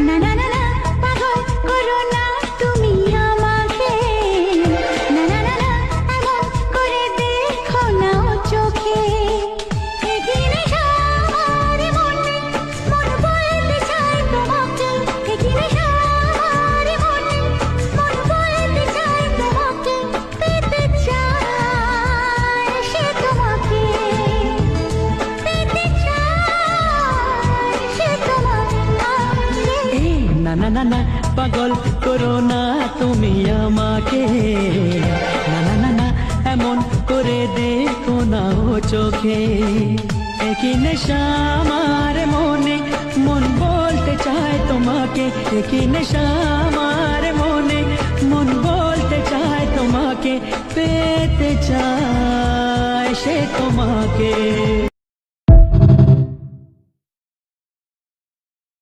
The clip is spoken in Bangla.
না না না না পাগল করো না তুমি আমাকে, না না না না এমন করে দেখো না ও চোখে, কি নেশা আমার মনে, মন বলতে চায় তোমাকে, কি নেশা আমার মনে, মন বলতে চায় তোমাকে, পেতে চায় সে তোমাকে, পেতে চায় সে তোমাকে। না না না না পাগল করো না তুমি আমাকে, না না না না এমন করে দেখো না ও চোখে, একই নেশা আমার মনে, মন বলতে চায় তোমাকে, একই নেশা আমার মনে, মন বলতে চায় তোমাকে, পেতে চায় সে তোমাকে।